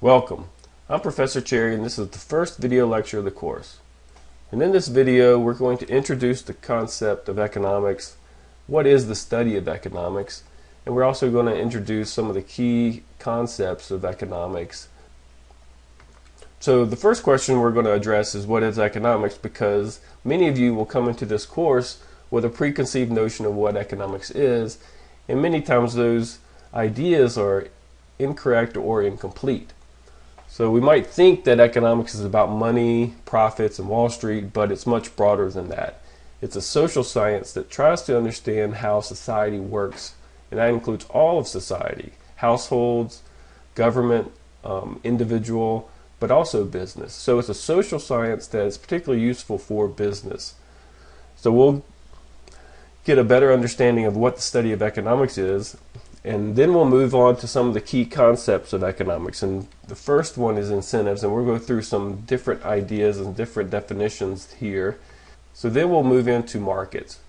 Welcome. I'm Professor Cherry and this is the first video lecture of the course. And in this video we're going to introduce the concept of economics, what is the study of economics, and we're also going to introduce some of the key concepts of economics. So the first question we're going to address is what is economics, because many of you will come into this course with a preconceived notion of what economics is, and many times those ideas are incorrect or incomplete. So we might think that economics is about money, profits, and Wall Street, but it's much broader than that. It's a social science that tries to understand how society works, and that includes all of society, households, government, individual, but also business. So it's a social science that is particularly useful for business. So we'll get a better understanding of what the study of economics is, and then we'll move on to some of the key concepts of economics. And the first one is incentives, and we'll go through some different ideas and different definitions here. So then we'll move into markets.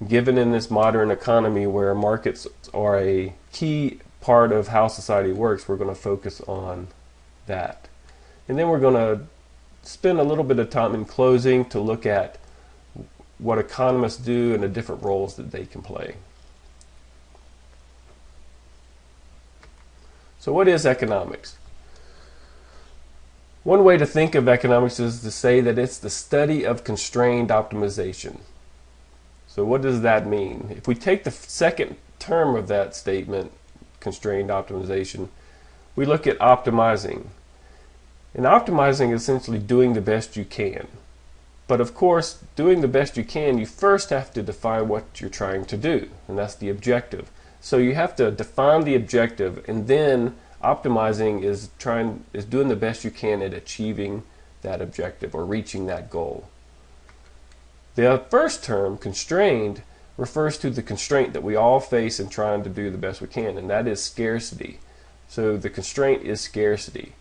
Given in this modern economy where markets are a key part of how society works, we're going to focus on that. And then we're going to spend a little bit of time in closing to look at what economists do and the different roles that they can play. So what is economics? One way to think of economics is to say that it's the study of constrained optimization. So what does that mean? If we take the second term of that statement, constrained optimization, we look at optimizing. And optimizing is essentially doing the best you can. But of course, doing the best you can, you first have to define what you're trying to do, and that's the objective. So you have to define the objective, and then optimizing is doing the best you can at achieving that objective or reaching that goal. The first term, constrained, refers to the constraint that we all face in trying to do the best we can, and that is scarcity. So the constraint is scarcity.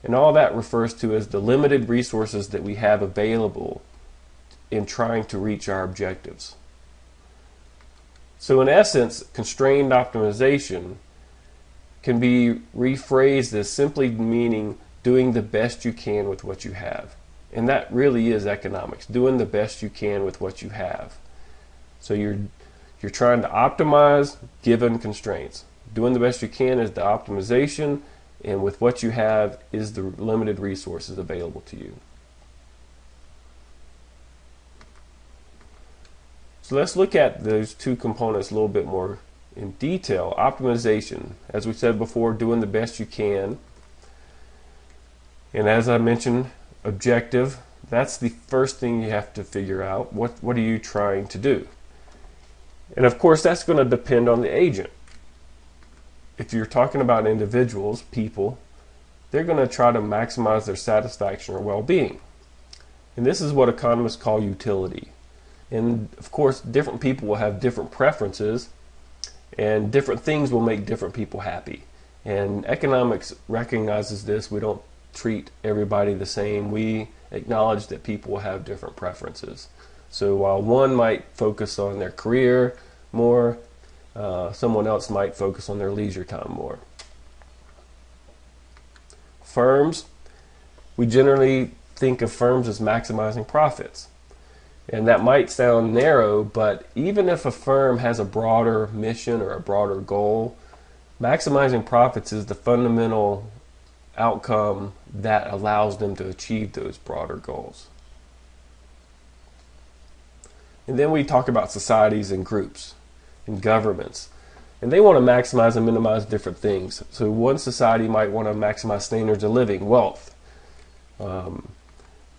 And all that refers to as the limited resources that we have available in trying to reach our objectives. So in essence, constrained optimization can be rephrased as simply meaning doing the best you can with what you have. And that really is economics, doing the best you can with what you have. So you're trying to optimize given constraints. Doing the best you can is the optimization, and with what you have is the limited resources available to you. So let's look at those two components a little bit more in detail. Optimization, as we said before, doing the best you can. And as I mentioned, objective, that's the first thing you have to figure out. What are you trying to do? And of course, that's going to depend on the agent. If you're talking about individuals, people, they're going to try to maximize their satisfaction or well-being. And this is what economists call utility. And of course, different people will have different preferences, and different things will make different people happy. And economics recognizes this. We don't treat everybody the same. We acknowledge that people will have different preferences. So while one might focus on their career more, someone else might focus on their leisure time more. Firms, we generally think of firms as maximizing profits. And that might sound narrow, but even if a firm has a broader mission or a broader goal, maximizing profits is the fundamental outcome that allows them to achieve those broader goals. And then we talk about societies and groups and governments. And they want to maximize and minimize different things. So one society might want to maximize standards of living, wealth.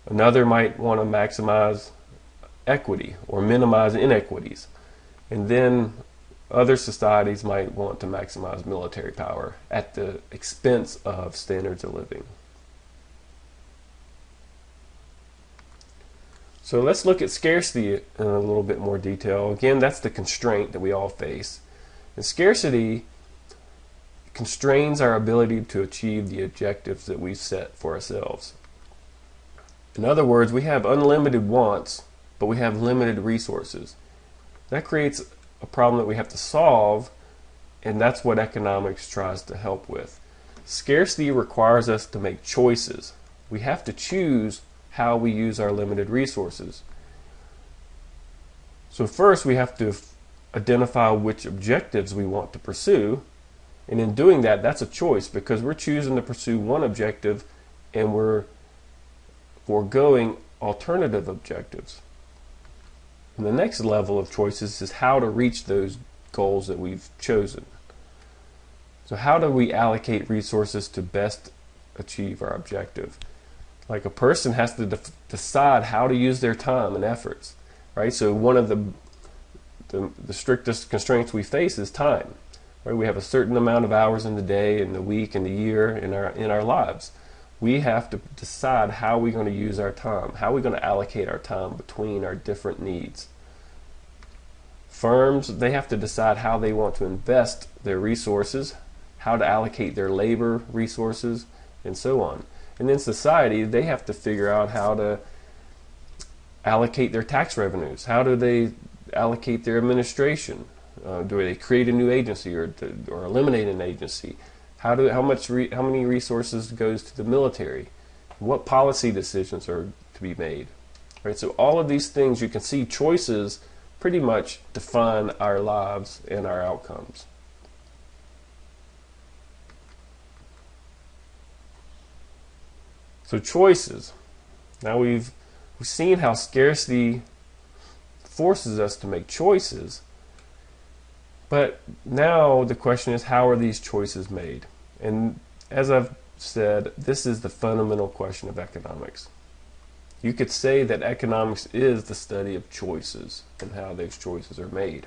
Another might want to maximize equity or minimize inequities. And then other societies might want to maximize military power at the expense of standards of living. So let's look at scarcity in a little bit more detail. Again, that's the constraint that we all face. And scarcity constrains our ability to achieve the objectives that we set for ourselves. In other words, we have unlimited wants, but we have limited resources. That creates a problem that we have to solve, and that's what economics tries to help with. Scarcity requires us to make choices. We have to choose how we use our limited resources. So first we have to identify which objectives we want to pursue, and in doing that, that's a choice because we're choosing to pursue one objective and we're foregoing alternative objectives. And the next level of choices is how to reach those goals that we've chosen. So how do we allocate resources to best achieve our objective? Like a person has to decide how to use their time and efforts, right? So one of the strictest constraints we face is time, right? We have a certain amount of hours in the day, in the week, in the year, in our lives. We have to decide how we're going to use our time, how we're going to allocate our time between our different needs. Firms, they have to decide how they want to invest their resources, how to allocate their labor resources, and so on. And then society, they have to figure out how to allocate their tax revenues. How do they allocate their administration? Do they create a new agency or eliminate an agency? How many resources goes to the military? What policy decisions are to be made? Right. So all of these things, you can see choices pretty much define our lives and our outcomes. So choices. Now we've seen how scarcity forces us to make choices, but now the question is, how are these choices made? And as I've said, this is the fundamental question of economics. You could say that economics is the study of choices and how those choices are made.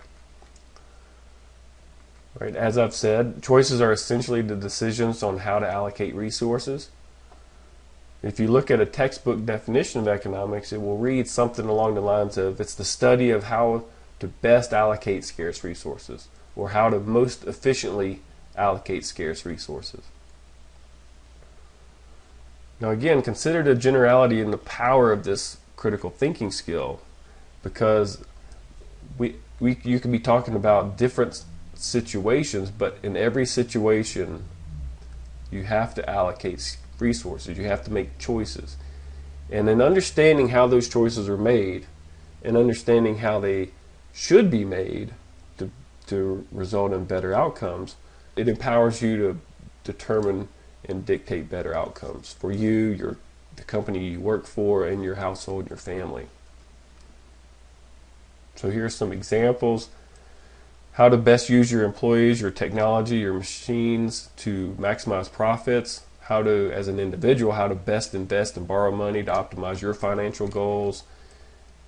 Right? As I've said, choices are essentially the decisions on how to allocate resources. If you look at a textbook definition of economics, it will read something along the lines of, it's the study of how to best allocate scarce resources, or how to most efficiently allocate scarce resources. Now again, consider the generality and the power of this critical thinking skill, because you could be talking about different situations, but in every situation you have to allocate resources, you have to make choices. And in understanding how those choices are made and understanding how they should be made to result in better outcomes, it empowers you to determine and dictate better outcomes for you, the company you work for, and your household and your family. So here are some examples. How to best use your employees, your technology, your machines to maximize profits. How to, as an individual, how to best invest and borrow money to optimize your financial goals.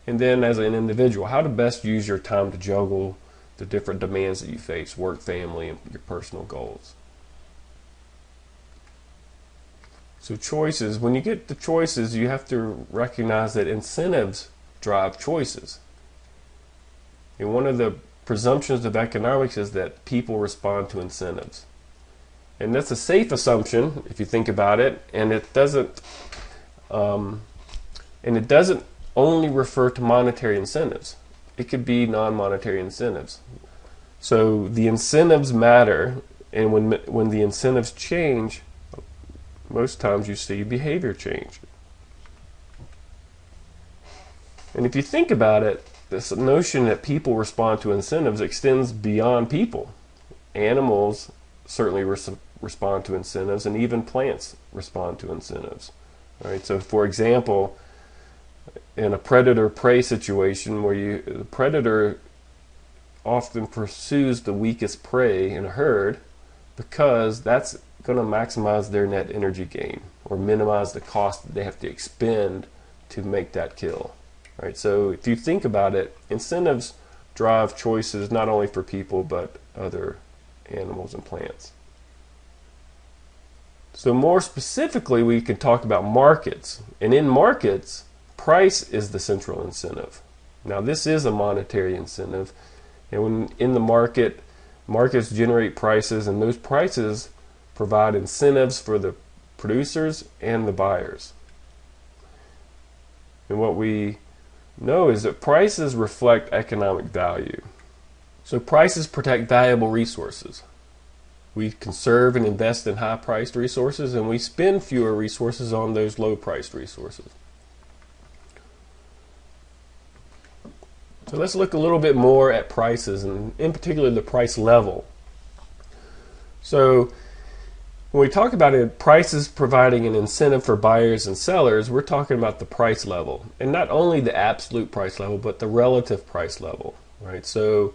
And then as an individual, how to best use your time to juggle the different demands that you face, work, family, and your personal goals. So choices, when you get to choices, you have to recognize that incentives drive choices. And one of the presumptions of economics is that people respond to incentives. And that's a safe assumption if you think about it, and it doesn't only refer to monetary incentives. It could be non-monetary incentives. So the incentives matter, and when the incentives change, most times you see behavior change. And if you think about it, this notion that people respond to incentives extends beyond people. Animals certainly respond to incentives, and even plants respond to incentives. All right, so for example, in a predator-prey situation where the predator often pursues the weakest prey in a herd because that's going to maximize their net energy gain or minimize the cost that they have to expend to make that kill. All right, so if you think about it, incentives drive choices not only for people but other animals and plants. So more specifically, we can talk about markets. And in markets, price is the central incentive. Now this is a monetary incentive. And when in the market, markets generate prices, and those prices provide incentives for the producers and the buyers. And what we know is that prices reflect economic value. So prices protect valuable resources. We conserve and invest in high-priced resources, and we spend fewer resources on those low-priced resources. So let's look a little bit more at prices, and in particular the price level. So when we talk about it, prices providing an incentive for buyers and sellers, we're talking about the price level, and not only the absolute price level, but the relative price level, right? So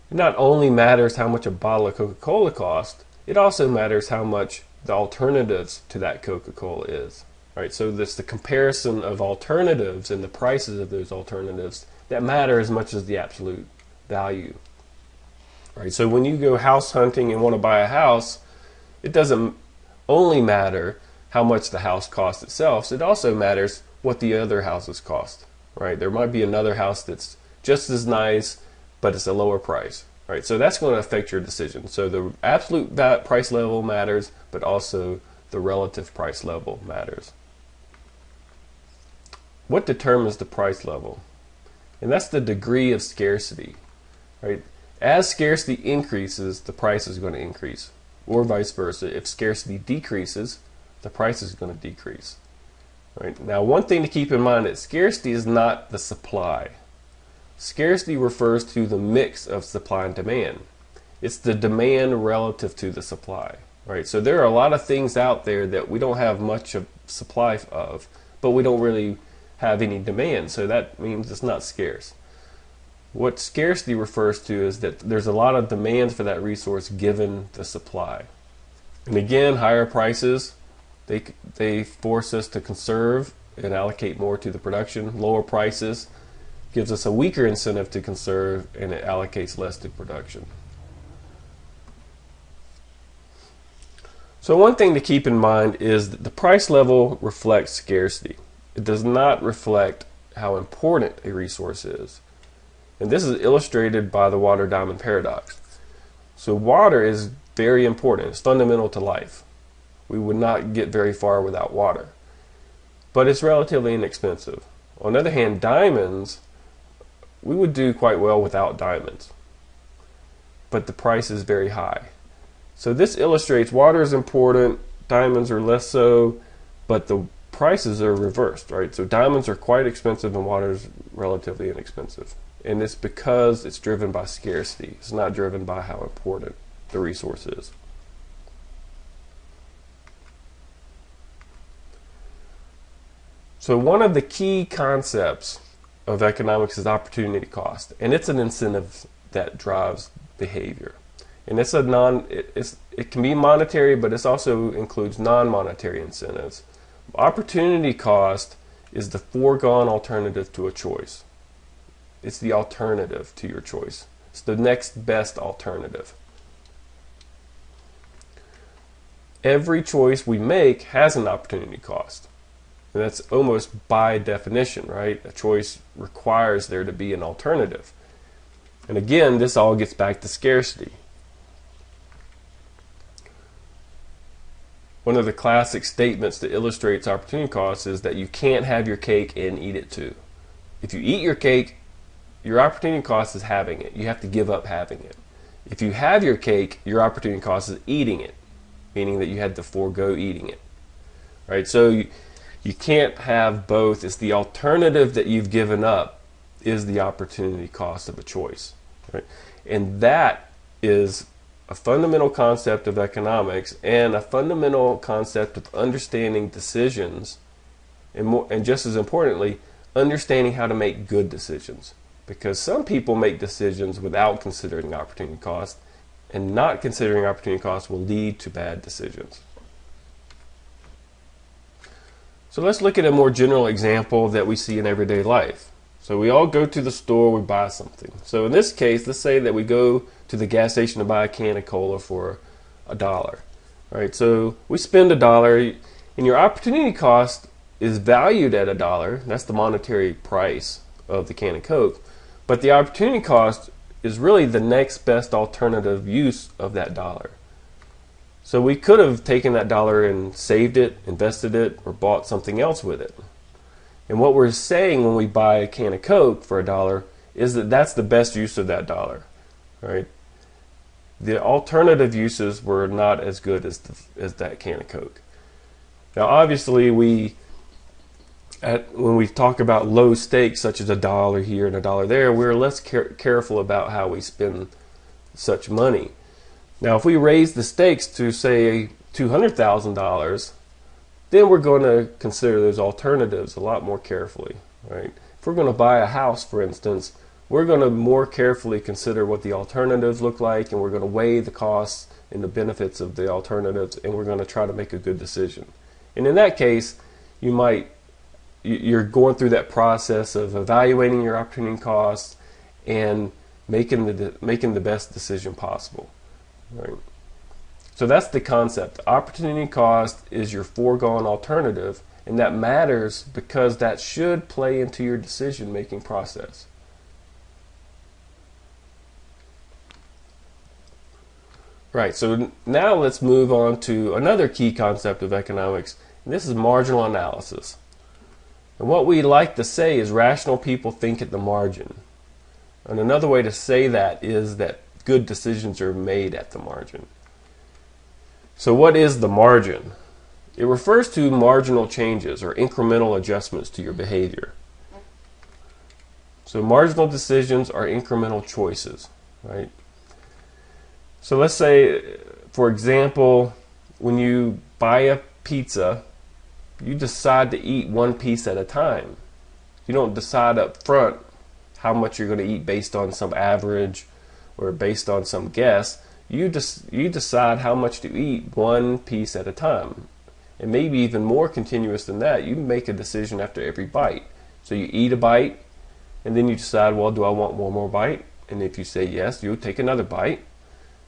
it not only matters how much a bottle of Coca-Cola costs, it also matters how much the alternatives to that Coca-Cola is, right? So this the comparison of alternatives and the prices of those alternatives that matter as much as the absolute value, right? So when you go house hunting and want to buy a house, it doesn't only matter how much the house costs itself, it also matters what the other houses cost, right? There might be another house that's just as nice, but it's a lower price, right? So that's going to affect your decision. So the absolute price level matters, but also the relative price level matters. What determines the price level? And that's the degree of scarcity, right? As scarcity increases, the price is going to increase. Or vice versa. If scarcity decreases, the price is going to decrease. Right? Now, one thing to keep in mind is scarcity is not the supply. Scarcity refers to the mix of supply and demand. It's the demand relative to the supply. Right? So there are a lot of things out there that we don't have much of supply of, but we don't really have any demand. So that means it's not scarce. What scarcity refers to is that there's a lot of demand for that resource given the supply. And again, higher prices, they force us to conserve and allocate more to the production. Lower prices gives us a weaker incentive to conserve, and it allocates less to production. So one thing to keep in mind is that the price level reflects scarcity. It does not reflect how important a resource is. And this is illustrated by the water-diamond paradox. So water is very important. It's fundamental to life. We would not get very far without water. But it's relatively inexpensive. On the other hand, diamonds, we would do quite well without diamonds. But the price is very high. So this illustrates water is important, diamonds are less so, but the prices are reversed, right? So diamonds are quite expensive and water is relatively inexpensive. And it's because it's driven by scarcity. It's not driven by how important the resource is. So one of the key concepts of economics is opportunity cost. And it's an incentive that drives behavior. And it's it can be monetary, but it also includes non-monetary incentives. Opportunity cost is the foregone alternative to a choice. It's the alternative to your choice. It's the next best alternative. Every choice we make has an opportunity cost. And that's almost by definition, right? A choice requires there to be an alternative. And again, this all gets back to scarcity. One of the classic statements that illustrates opportunity cost is that you can't have your cake and eat it too. If you eat your cake, your opportunity cost is having it. You have to give up having it. If you have your cake, your opportunity cost is eating it, meaning that you had to forego eating it. Right? So you can't have both. It's the alternative that you've given up is the opportunity cost of a choice. Right? And that is a fundamental concept of economics and a fundamental concept of understanding decisions and just as importantly, understanding how to make good decisions. Because some people make decisions without considering opportunity cost, and not considering opportunity cost will lead to bad decisions. So let's look at a more general example that we see in everyday life. So we all go to the store, we buy something. So in this case, let's say that we go to the gas station to buy a can of cola for $1. Right? So we spend $1, and your opportunity cost is valued at $1. That's the monetary price of the can of Coke. But the opportunity cost is really the next best alternative use of that $1. So we could have taken that $1 and saved it, invested it, or bought something else with it. And what we're saying when we buy a can of Coke for $1 is that that's the best use of that $1. Right? the alternative uses were not as good as that can of Coke. Now, obviously, when we talk about low stakes, such as $1 here and $1 there, we're less careful about how we spend such money. Now, if we raise the stakes to, say, $200,000, then we're going to consider those alternatives a lot more carefully, right? If we're going to buy a house, for instance, we're going to more carefully consider what the alternatives look like, and we're going to weigh the costs and the benefits of the alternatives, and we're going to try to make a good decision. And in that case, you're going through that process of evaluating your opportunity costs and making the best decision possible, right? So that's the concept. Opportunity cost is your foregone alternative, and that matters because that should play into your decision-making process. Right, so now let's move on to another key concept of economics, and this is marginal analysis. And what we like to say is rational people think at the margin. And another way to say that is that good decisions are made at the margin. So what is the margin? It refers to marginal changes or incremental adjustments to your behavior. So marginal decisions are incremental choices, right? So let's say, for example, when you buy a pizza, you decide to eat one piece at a time. You don't decide up front how much you're going to eat based on some average or based on some guess. You decide how much to eat one piece at a time. And maybe even more continuous than that, you make a decision after every bite. So you eat a bite, and then you decide, well, do I want one more bite? And if you say yes, you'll take another bite.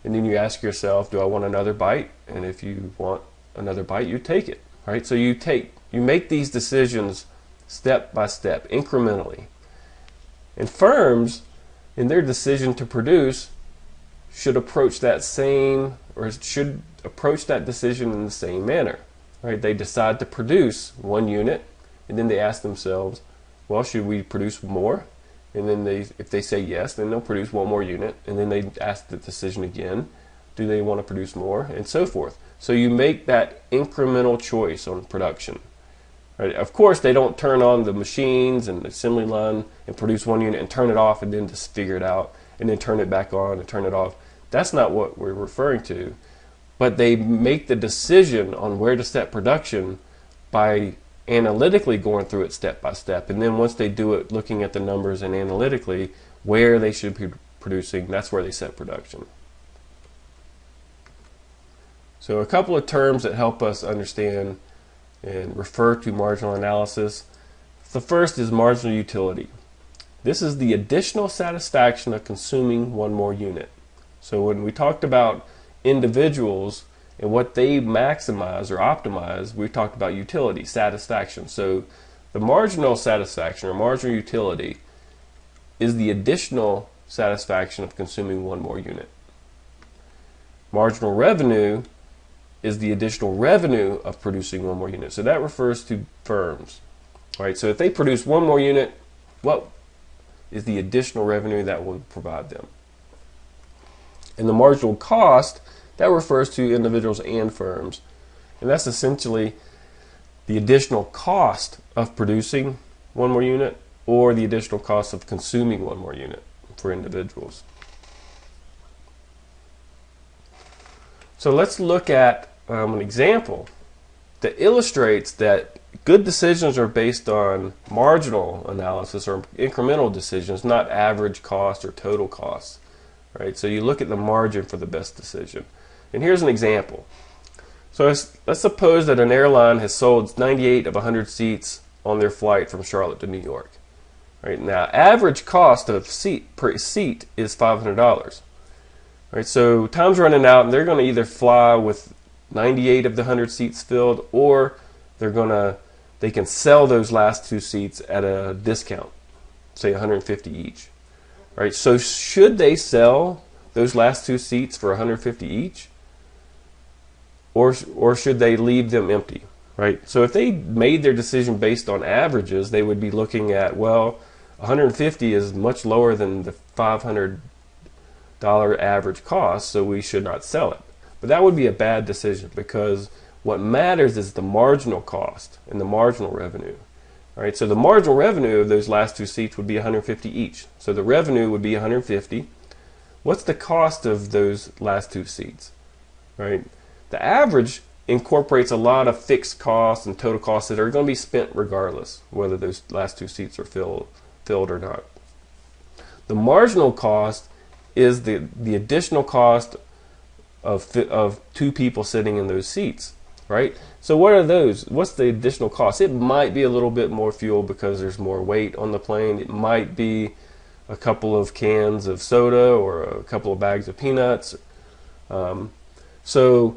And then you ask yourself, do I want another bite? And if you want another bite, you take it. Right? So you make these decisions step by step, incrementally. And firms, in their decision to produce, should approach that decision in the same manner. Right? They decide to produce one unit, and then they ask themselves, well, should we produce more? And then if they say yes, then they'll produce one more unit, and then they ask the decision again, do they want to produce more, and so forth. So you make that incremental choice on production. Right? Of course, they don't turn on the machines and the assembly line and produce one unit and turn it off and then just figure it out and then turn it back on and turn it off. That's not what we're referring to. But they make the decision on where to set production by analytically going through it step by step, and then once they do it looking at the numbers and analytically where they should be producing, that's where they set production. So a couple of terms that help us understand and refer to marginal analysis. The first is marginal utility. This is the additional satisfaction of consuming one more unit. So when we talked about individuals and what they maximize or optimize, we talked about utility, satisfaction. So the marginal satisfaction or marginal utility is the additional satisfaction of consuming one more unit. Marginal revenue is the additional revenue of producing one more unit. So that refers to firms. Right? So if they produce one more unit, what is the additional revenue that will provide them? And the marginal cost, that refers to individuals and firms. And that's essentially the additional cost of producing one more unit or the additional cost of consuming one more unit for individuals. So let's look at an example that illustrates that good decisions are based on marginal analysis or incremental decisions, not average cost or total costs. Right? So you look at the margin for the best decision. And here's an example. So let's suppose that an airline has sold 98 of 100 seats on their flight from Charlotte to New York. Right? Now, average cost of per seat is $500. Right? So time's running out, and they're going to either fly with 98 of the 100 seats filled, or they can sell those last two seats at a discount, say 150 each. Right? So should they sell those last two seats for 150 each? Or should they leave them empty? Right? So if they made their decision based on averages, they would be looking at, well, 150 is much lower than the $500 average cost, so we should not sell it. But that would be a bad decision, because what matters is the marginal cost and the marginal revenue. All right, so the marginal revenue of those last two seats would be 150 each. So the revenue would be 150. What's the cost of those last two seats? Right? The average incorporates a lot of fixed costs and total costs that are going to be spent regardless whether those last two seats are filled or not. The marginal cost is the additional cost of two people sitting in those seats, right? So what are those? What's the additional cost? It might be a little bit more fuel because there's more weight on the plane. It might be a couple of cans of soda or a couple of bags of peanuts. So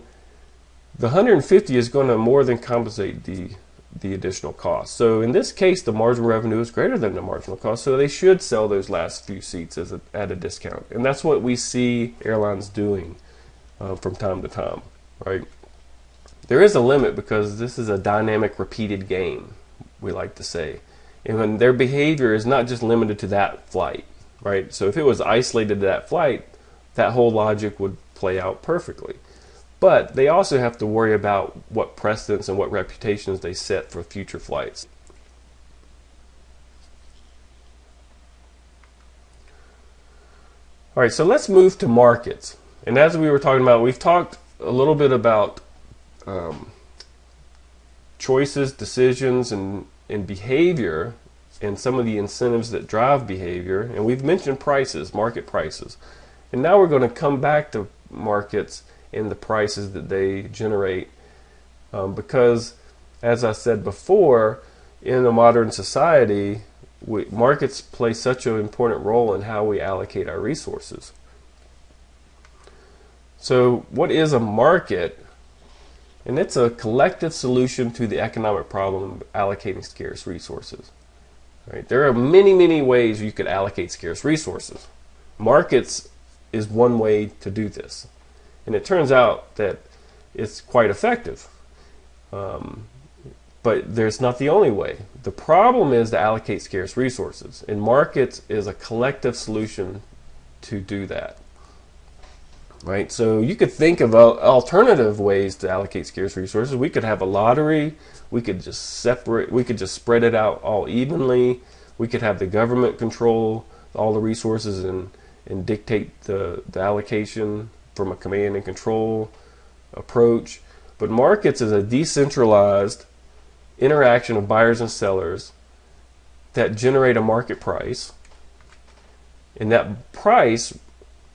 the 150 is going to more than compensate the additional cost. So in this case, the marginal revenue is greater than the marginal cost, so they should sell those last few seats at a discount. And that's what we see airlines doing from time to time, right? There is a limit because this is a dynamic, repeated game, we like to say. And when their behavior is not just limited to that flight, right? So if it was isolated to that flight, that whole logic would play out perfectly. But they also have to worry about what precedents and what reputations they set for future flights. All right, so let's move to markets. And as we were talking about, we've talked a little bit about choices, decisions, and behavior, and some of the incentives that drive behavior. And we've mentioned prices, market prices. And now we're going to come back to markets and the prices that they generate, because, as I said before, in a modern society, markets play such an important role in how we allocate our resources. So what is a market? And it's a collective solution to the economic problem of allocating scarce resources. Right? There are many, many ways you could allocate scarce resources. Markets is one way to do this. And it turns out that it's quite effective. But there's not the only way. The problem is to allocate scarce resources. And markets is a collective solution to do that. Right? So you could think of alternative ways to allocate scarce resources. We could have a lottery. We could just spread it out all evenly. We could have the government control all the resources and dictate the allocation from a command and control approach. But markets is a decentralized interaction of buyers and sellers that generate a market price, and that price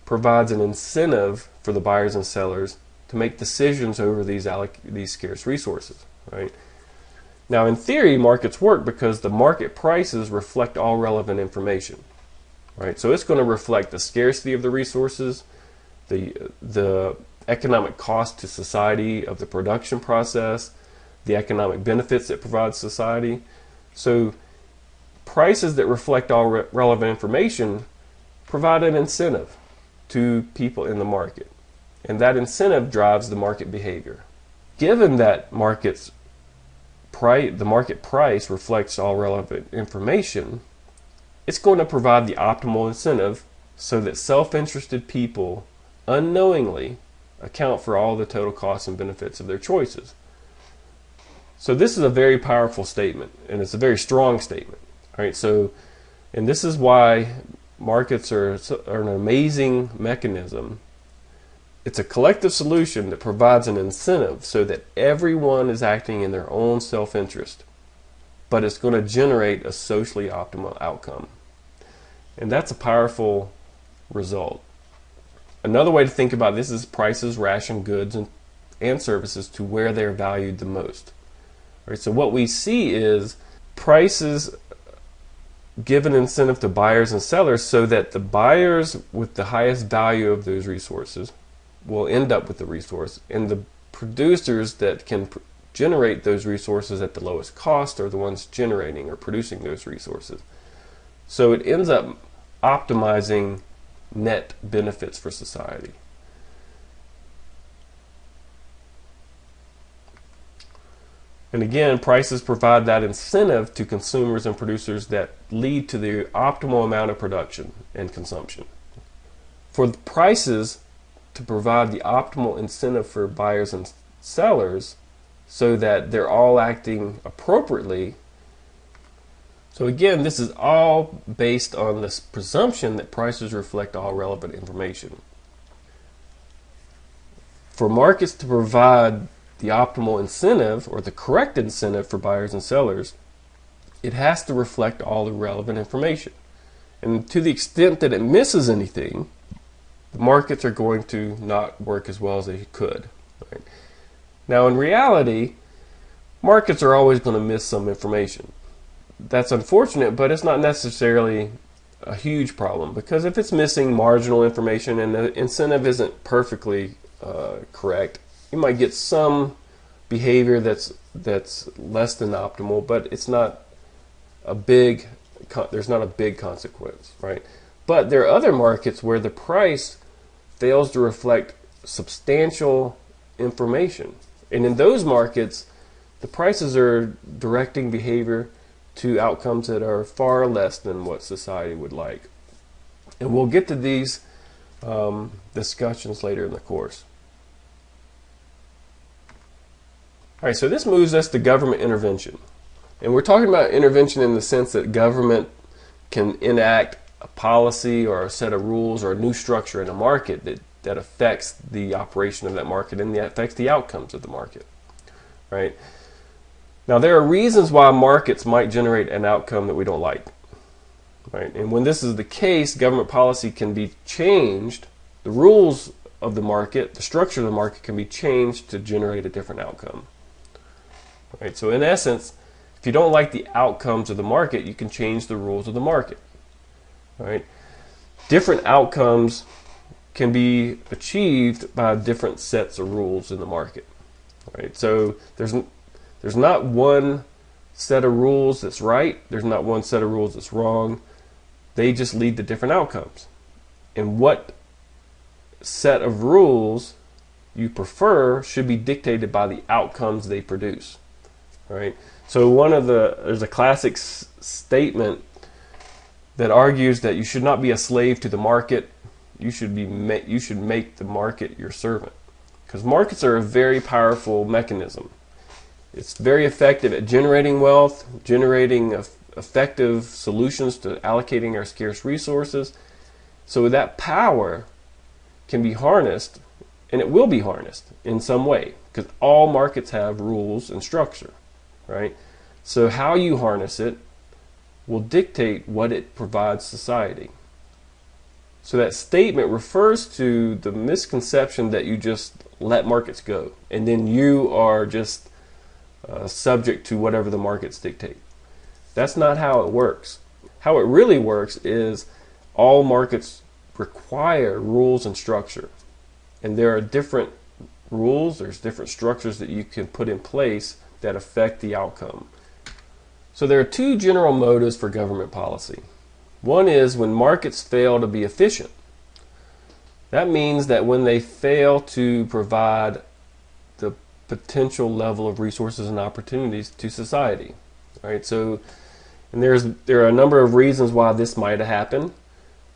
provides an incentive for the buyers and sellers to make decisions over these scarce resources. Right? Now, in theory, markets work because the market prices reflect all relevant information. Right? So it's going to reflect the scarcity of the resources, the economic cost to society of the production process, the economic benefits it provides society. So prices that reflect all relevant information provide an incentive to people in the market. And that incentive drives the market behavior. Given that the market price reflects all relevant information, it's going to provide the optimal incentive so that self-interested people unknowingly account for all the total costs and benefits of their choices. So this is a very powerful statement, and it's a very strong statement. All right, so, and this is why markets are an amazing mechanism. It's a collective solution that provides an incentive so that everyone is acting in their own self-interest, but it's going to generate a socially optimal outcome. And that's a powerful result. Another way to think about this is prices ration goods and services to where they're valued the most. Right, so what we see is prices give an incentive to buyers and sellers so that the buyers with the highest value of those resources will end up with the resource, and the producers that can generate those resources at the lowest cost are the ones generating or producing those resources. So it ends up optimizing net benefits for society. And again, prices provide that incentive to consumers and producers that lead to the optimal amount of production and consumption. For the prices to provide the optimal incentive for buyers and sellers so that they're all acting appropriately. So again, this is all based on this presumption that prices reflect all relevant information. For markets to provide the optimal incentive or the correct incentive for buyers and sellers, it has to reflect all the relevant information. And to the extent that it misses anything, the markets are going to not work as well as they could. Right? Now, in reality, markets are always going to miss some information. That's unfortunate, but it's not necessarily a huge problem, because if it's missing marginal information and the incentive isn't perfectly correct, you might get some behavior that's less than optimal, but it's not a big there's not a big consequence, right? But there are other markets where the price fails to reflect substantial information, and in those markets, the prices are directing behavior to outcomes that are far less than what society would like. And we'll get to these discussions later in the course. All right, so this moves us to government intervention. And we're talking about intervention in the sense that government can enact a policy or a set of rules or a new structure in a market that affects the operation of that market and that affects the outcomes of the market, right? Now, there are reasons why markets might generate an outcome that we don't like, right? And when this is the case, government policy can be changed. The rules of the market, the structure of the market can be changed to generate a different outcome, right? So in essence, if you don't like the outcomes of the market, you can change the rules of the market, right? Different outcomes can be achieved by different sets of rules in the market, right? So there's not one set of rules that's right. There's not one set of rules that's wrong. They just lead to different outcomes. And what set of rules you prefer should be dictated by the outcomes they produce, right? So there's a classic statement that argues that you should not be a slave to the market. You should make the market your servant, because markets are a very powerful mechanism. It's very effective at generating wealth, generating effective solutions to allocating our scarce resources. So that power can be harnessed, and it will be harnessed in some way, because all markets have rules and structure, right? So how you harness it will dictate what it provides society. So that statement refers to the misconception that you just let markets go, and then you are just subject to whatever the markets dictate. That's not how it works. How it really works is all markets require rules and structure. And there are different rules, there's different structures that you can put in place that affect the outcome. So there are two general motives for government policy. One is when markets fail to be efficient. That means that when they fail to provide the potential level of resources and opportunities to society, right? So, and there are a number of reasons why this might happen.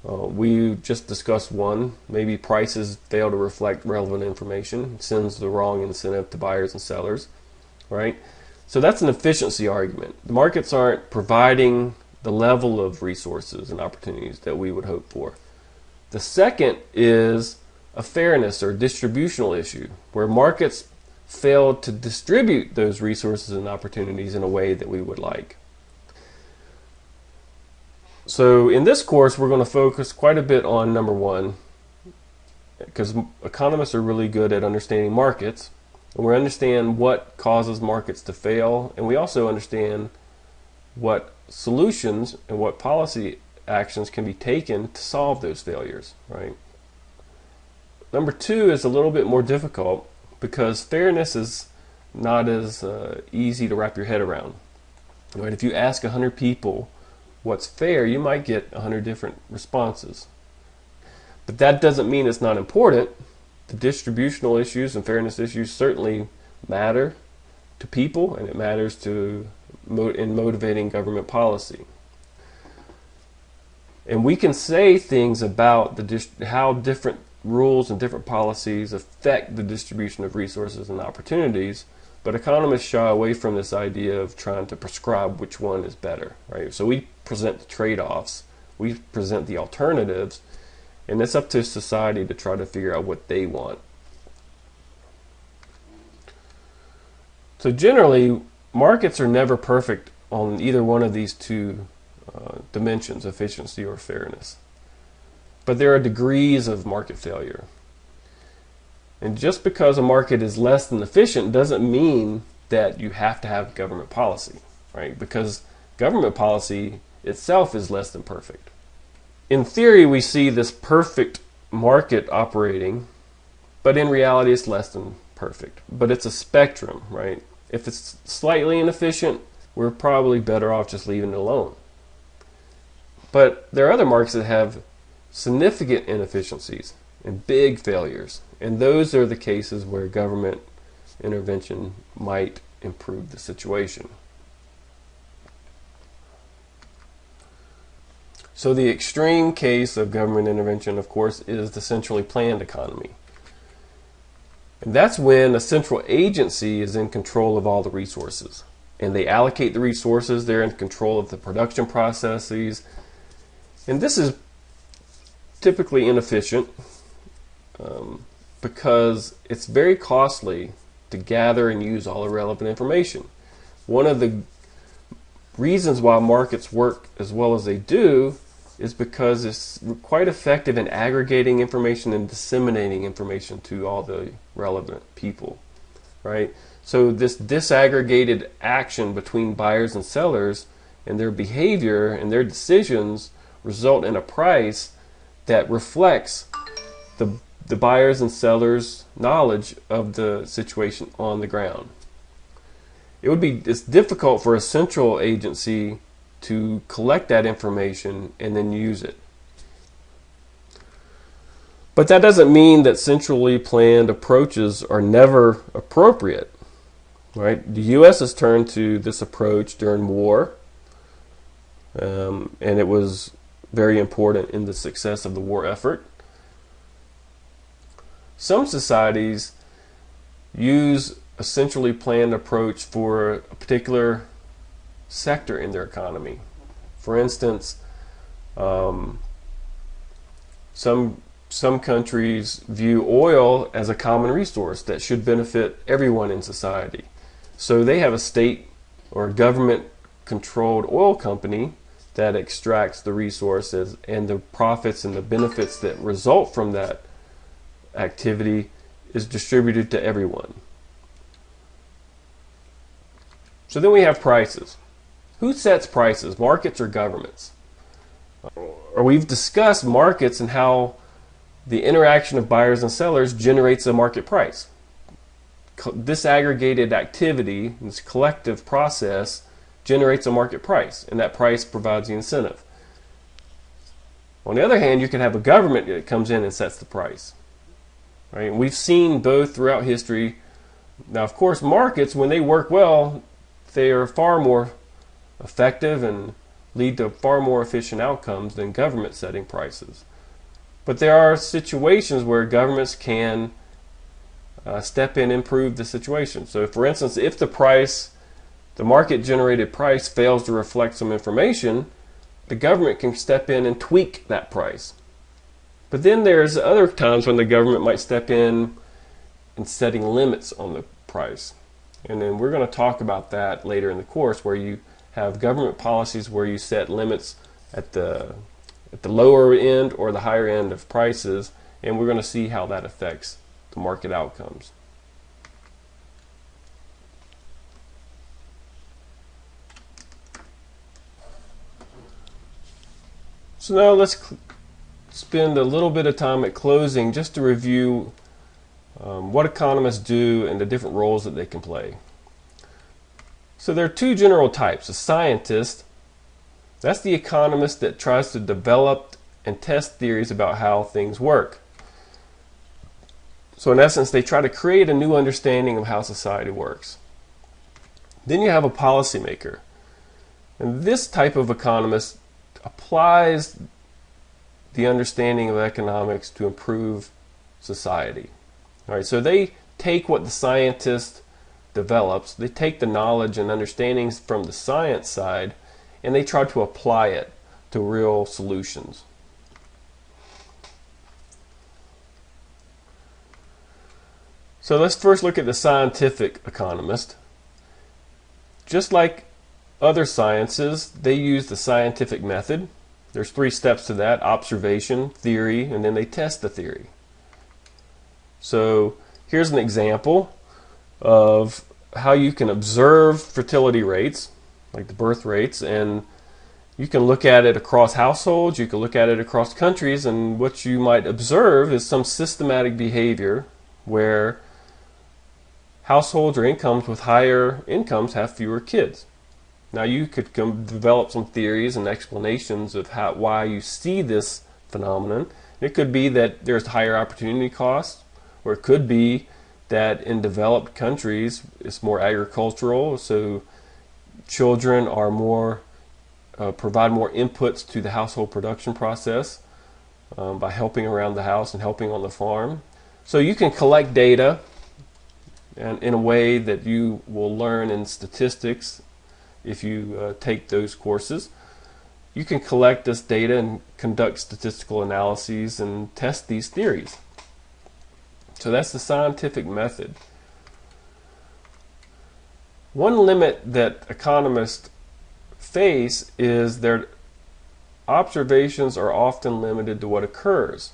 We just discussed one. Maybe prices fail to reflect relevant information, sends the wrong incentive to buyers and sellers, right? So that's an efficiency argument. The markets aren't providing the level of resources and opportunities that we would hope for. The second is a fairness or distributional issue, where markets fail to distribute those resources and opportunities in a way that we would like. So in this course, we're going to focus quite a bit on number one, because economists are really good at understanding markets, and we understand what causes markets to fail, and we also understand what solutions and what policy actions can be taken to solve those failures, right? Number two is a little bit more difficult because fairness is not as easy to wrap your head around. Right? If you ask 100 people what's fair, you might get 100 different responses. But that doesn't mean it's not important. The distributional issues and fairness issues certainly matter to people, and it matters in motivating government policy. And we can say things about how different rules and different policies affect the distribution of resources and opportunities, but economists shy away from this idea of trying to prescribe which one is better, right? So we present the trade-offs, we present the alternatives, and it's up to society to try to figure out what they want. So generally, markets are never perfect on either one of these two dimensions, efficiency or fairness. But there are degrees of market failure. And just because a market is less than efficient doesn't mean that you have to have government policy, right? Because government policy itself is less than perfect. In theory, we see this perfect market operating, but in reality it's less than perfect. But it's a spectrum, right? If it's slightly inefficient, we're probably better off just leaving it alone. But there are other markets that have significant inefficiencies and big failures, and those are the cases where government intervention might improve the situation. So the extreme case of government intervention, of course, is the centrally planned economy. And that's when a central agency is in control of all the resources. And they allocate the resources, they're in control of the production processes. And this is typically inefficient because it's very costly to gather and use all the relevant information. One of the reasons why markets work as well as they do is because it's quite effective in aggregating information and disseminating information to all the relevant people, right? So this disaggregated action between buyers and sellers and their behavior and their decisions result in a price that reflects the buyers and sellers' knowledge of the situation on the ground. It's difficult for a central agency to collect that information and then use it. But that doesn't mean that centrally planned approaches are never appropriate, right? The U.S. has turned to this approach during war, and it was very important in the success of the war effort. Some societies use a centrally planned approach for a particular sector in their economy. For instance, some countries view oil as a common resource that should benefit everyone in society. So they have a state or government-controlled oil company that extracts the resources, and the profits and the benefits that result from that activity is distributed to everyone. So then we have prices. Who sets prices, markets or governments? Or we've discussed markets and how the interaction of buyers and sellers generates a market price. Disaggregated activity, this collective process, generates a market price, and that price provides the incentive. On the other hand, you can have a government that comes in and sets the price. Right? We've seen both throughout history. Now, of course, markets, when they work well, they are far more effective and lead to far more efficient outcomes than government setting prices. But there are situations where governments can step in and improve the situation. So, for instance, if the market generated price fails to reflect some information, the government can step in and tweak that price. But then there's other times when the government might step in setting limits on the price. And then we're going to talk about that later in the course, where you have government policies where you set limits at the lower end or the higher end of prices, and we're going to see how that affects the market outcomes. So now let's spend a little bit of time at closing just to review what economists do and the different roles that they can play. So there are two general types. A scientist, that's the economist that tries to develop and test theories about how things work. So in essence, they try to create a new understanding of how society works. Then you have a policymaker. And this type of economist applies the understanding of economics to improve society. All right, so they take what the scientist develops, they take the knowledge and understandings from the science side, and they try to apply it to real solutions. So let's first look at the scientific economist. Just like other sciences, they use the scientific method. There's 3 steps to that: observation, theory, and then they test the theory. So here's an example of how you can observe fertility rates, like the birth rates, and you can look at it across households, you can look at it across countries, and what you might observe is some systematic behavior where households or incomes with higher incomes have fewer kids. Now you could develop some theories and explanations of why you see this phenomenon. It could be that there's higher opportunity costs, or it could be that in developed countries it's more agricultural, so children are more provide more inputs to the household production process by helping around the house and helping on the farm. So you can collect data and in a way that you will learn in statistics if you take those courses. You can collect this data and conduct statistical analyses and test these theories. So that's the scientific method. One limit that economists face is their observations are often limited to what occurs.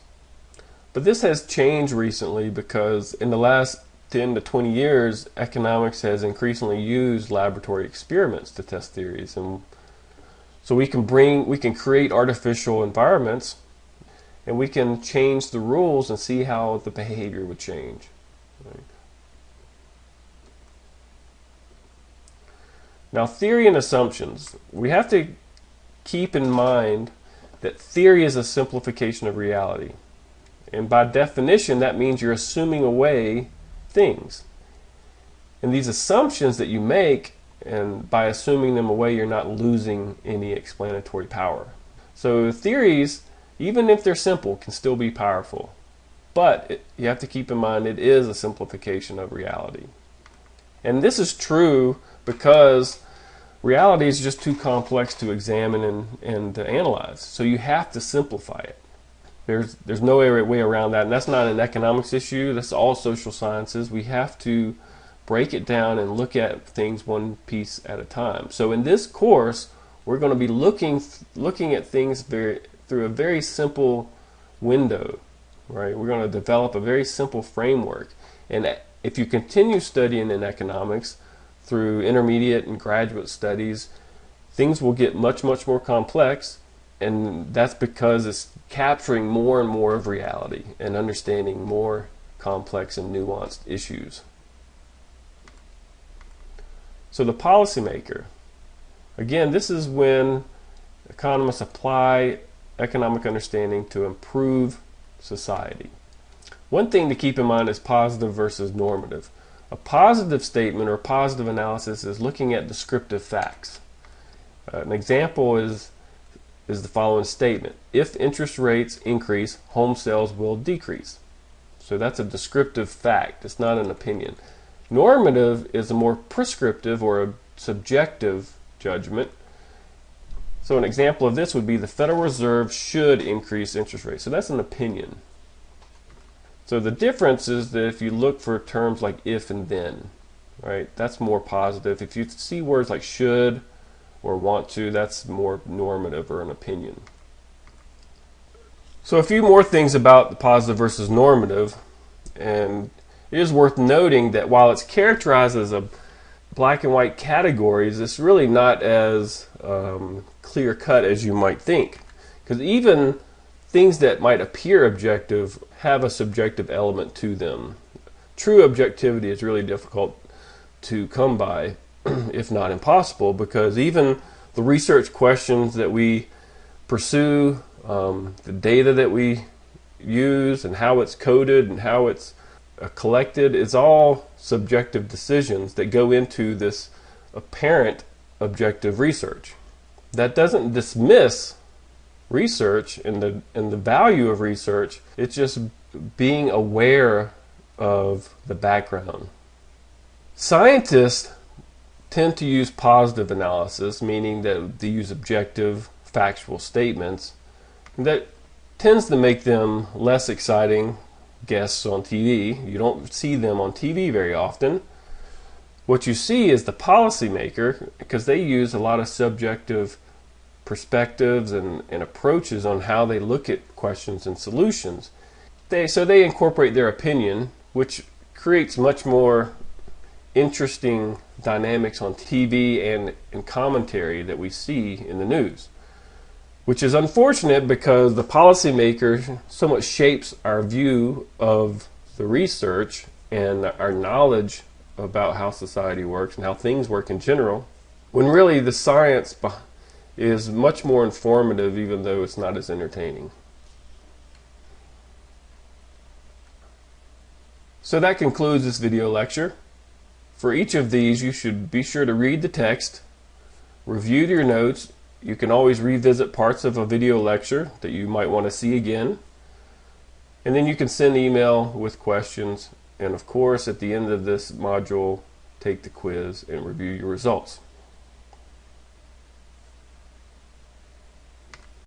But this has changed recently because in the last 10 to 20 years, economics has increasingly used laboratory experiments to test theories, and so we can create artificial environments, and we can change the rules and see how the behavior would change. Right? Now, theory and assumptions. We have to keep in mind that theory is a simplification of reality, and by definition, that means you're assuming away things. And these assumptions that you make, and by assuming them away, you're not losing any explanatory power. So theories, even if they're simple, can still be powerful. But you have to keep in mind it is a simplification of reality. And this is true because reality is just too complex to examine and to analyze. So you have to simplify it. There's no way around that, and that's not an economics issue. That's all social sciences. We have to break it down and look at things one piece at a time. So in this course, we're going to be looking at things through a very simple window, right? We're going to develop a very simple framework, and if you continue studying in economics through intermediate and graduate studies, things will get much more complex. And that's because it's capturing more and more of reality and understanding more complex and nuanced issues. So the policymaker. Again, this is when economists apply economic understanding to improve society. One thing to keep in mind is positive versus normative. A positive statement or positive analysis is looking at descriptive facts. An example is the following statement: if interest rates increase, home sales will decrease. So that's a descriptive fact. It's not an opinion. Normative is a more prescriptive or a subjective judgment. So an example of this would be the Federal Reserve should increase interest rates. So that's an opinion. So the difference is that if you look for terms like if and then, right, that's more positive. If you see words like should or want to, that's more normative or an opinion. So a few more things about the positive versus normative, and it is worth noting that while it's characterized as a black and white categories, it's really not as clear cut as you might think, because even things that might appear objective have a subjective element to them. True objectivity is really difficult to come by, if not impossible, because even the research questions that we pursue, the data that we use and how it's coded and how it's collected, is all subjective decisions that go into this apparent objective research. That doesn't dismiss research and the value of research. It's just being aware of the background. Scientists tend to use positive analysis, meaning that they use objective, factual statements. That tends to make them less exciting guests on TV. You don't see them on TV very often. What you see is the policymaker, because they use a lot of subjective perspectives and approaches on how they look at questions and solutions. So they incorporate their opinion, which creates much more interesting dynamics on TV and commentary that we see in the news, which is unfortunate because the policymaker so much shapes our view of the research and our knowledge about how society works and how things work in general, when really the science is much more informative, even though it's not as entertaining. So that concludes this video lecture. For each of these, you should be sure to read the text, review your notes. You can always revisit parts of a video lecture that you might want to see again. And then you can send email with questions. And of course, at the end of this module, take the quiz and review your results.